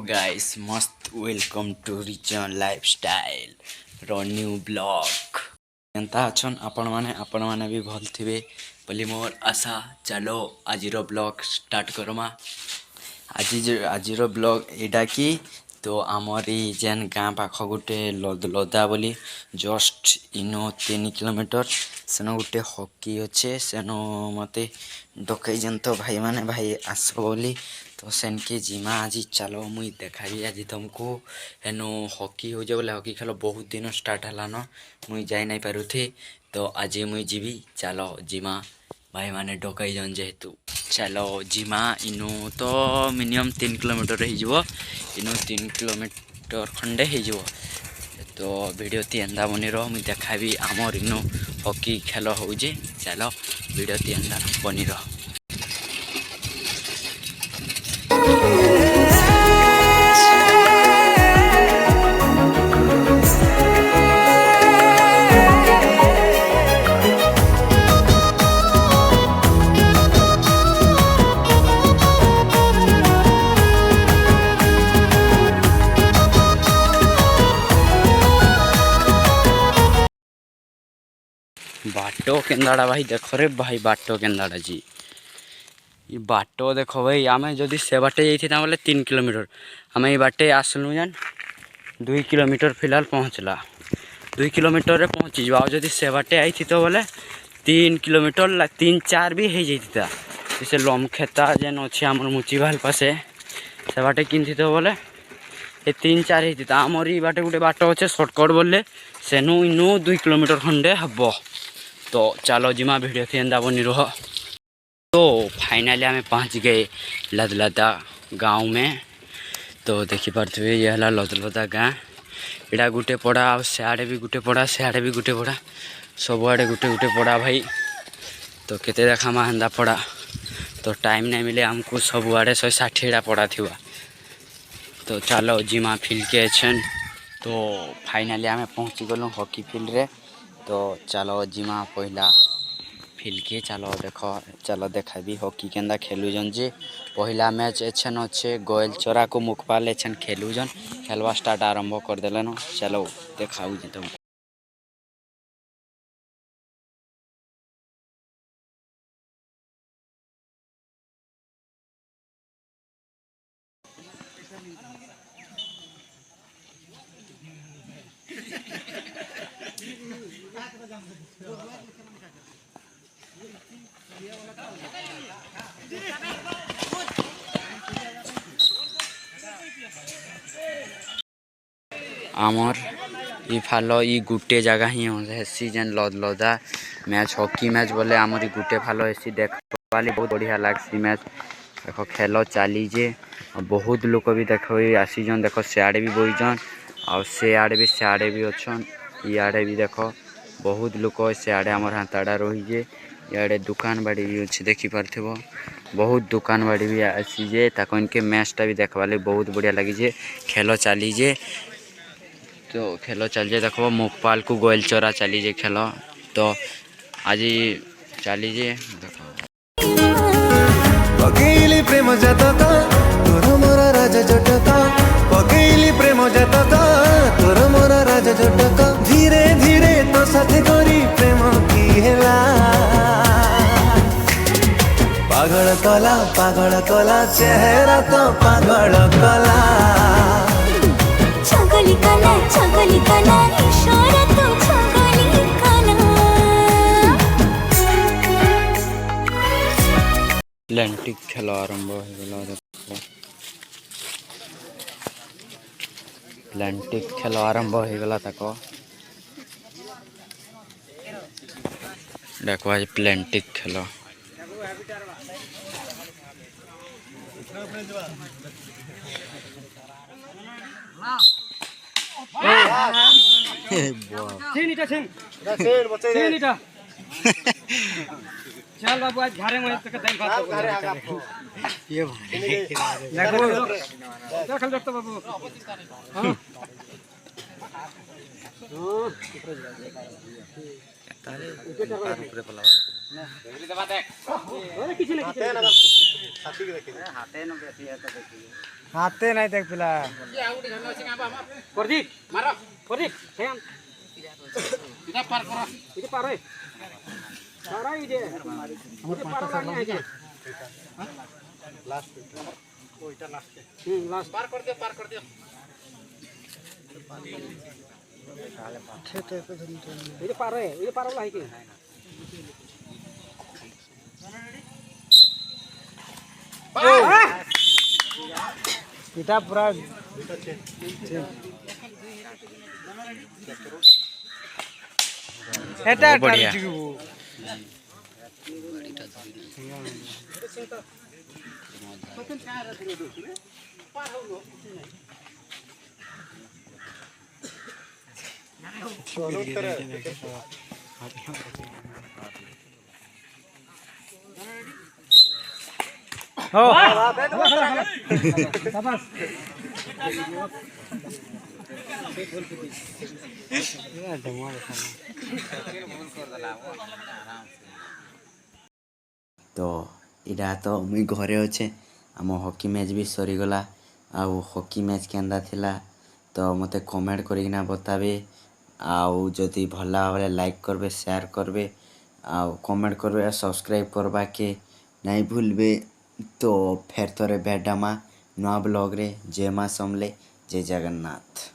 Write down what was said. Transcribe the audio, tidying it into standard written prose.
Guys मस्त welcome to Rijan lifestyle रो न्यू ब्लॉग एंता अछन आपण माने भी भल थिबे बोली मोर आशा। चलो आजिरो ब्लॉग स्टार्ट करमा। आजिरो ब्लॉग एडा की तो आमरी जेन गाँ पाख गोटे लदा बोली जस्ट इनो 3 किलोमीटर सेनो गोटे हॉकी अच्छे सेनो मते डकई जंतो भाई माने भाई आस बोली तो सेन के जिमा आज चलो मुई देखाबी आज तुमको हेनो हॉकी हो जाए बोले हॉकी खेल बहुत दिन स्टार्ट हलान मुई जाई नहीं पारुथी तो आज मुई जीवी चलो जिमा भाई माने डकई जन जेहेतु चलो जिमा इनु तो मिनिमम 3 किलोमीटर इनु 3 किलोमीटर खंडे हो तो वीडियो ती एंदा बनी रह मुई देखाबी आमर इनु हॉकी खेल हो जे चलो वीडियो ती एंदा बनी रह। बाटो केन्दाड़ा भाई देख रे भाई बाटो केन्दाड़ा जी ये बाटो देख भाई आम जदि से बाटे जाइए बोले 3 किलोमीटर आम ये बाटे आसलु जान 2 किलोमीटर फिलहाल पहुँचला 2 किलोमीटर रे पहुँची जा जदि से बाटे आई थी तो बोले 3 किलोमीटर 3-4 भी हो जाता जैसे लमखेता जेन अच्छे आम मुचिवाल पासे से बाटे किन तो बोले ये 3-4 होता आमर ये बाटे गोटे बाट अच्छे सर्टकट बोले सेनु इनु 2 किलोमीटर खंडे हम तो चलो जिमा वीडियो थी एंदा बनी रह। तो फाइनली आम पहुँच गए लदलदा गाँव में तो देखी पारे ये है लदलदा गाँ इड़ा गुटे पड़ा सियाड़े भी गुटे पड़ा सियाड़े भी गुटे पड़ा सबुआड़े गुटे गुटे पड़ा भाई तो केते देखा हेन्दा पड़ा तो टाइम नहीं मिले आमको सबुआड़े 160 पड़ा थी तो चलो जिमा फील्ड के छन तो फाइनली आम पहुँची गलु हॉकी फील्ड रे तो चलो जिमा पहला फील्ड के चलो देख चलो देखा भी हॉकी केन्दा खेलुजन जे पहला मैच एछन अच्छे गोयल चोरा को मुखपाल एछन खेलुजन खेलवा स्टार्ट आरंभ कर देलन चलो देखाऊ जे तुम आमर ई फालो ई गुटे जगह ही हेसी जेन लदलदा मैच हॉकी मैच बोले आमर गुटे फालो हेसी देख बहुत बढ़िया लागसी मैच देख खेल चली जे बहुत लोग भी देख आसीजन देख सियाड़े भी बोईजन और सियाड़े भी अच्छन इे भी देख बहुत लोग सियाड़े आमर हाथाड़ा रही जे इे दुकान बाड़ी भी अच्छे देखी पार्थिव बहुत दुकान बाड़ी भी आसी जे ताको इनके मैचटा भी देखवा लगे बहुत बढ़िया लगी जे खेल चली जे तो खेल चल जाए देखो मुखपाल को गोयल चोरा चली जे खेल तो आज चली जे देखो पकेली प्रेम जातका तोर मोरा राजा जटका पकेली प्रेम जातका तोर मोरा राजा जटका धीरे धीरे तो साथ करी प्रेम की हेला पागल कला चेहरा तो पागल कला छगली कला इशारा तो छगली कला प्लांटिक खेल आरंभ हो गला प्लांटिक खेल आरंभ हो गला ताको देखो आज प्लांटिक खेल चल बाबू आज घरे में तक दाल भात ये देखो चल देखतो बाबू हां हाथे नहीं देख पिला प्रदीप मारो प्रदीप हेम इधर पार करो इधर पार है सारा इधर पार करना है क्या लास्ट ओइटा लास्ट लास्ट पार कर दियो इधर पार वाला है क्या इटा पूरा এটা बढ़िया। हो शाबाश तो इरा तो मुई घरे अच्छे आम हॉकी मैच भी सरीगला आउ हॉकी मैच केंदा थिला तो मते कमेंट करिकिना बताबे आउ जदि भल भाव लाइक करबे शेयर करबे आउ कमेंट करबे सब्सक्राइब करबा के नहीं भूलबे तो फेर थोड़े भेटामा नुआ ब्लॉग रे जय माँ समले जय जगन्नाथ।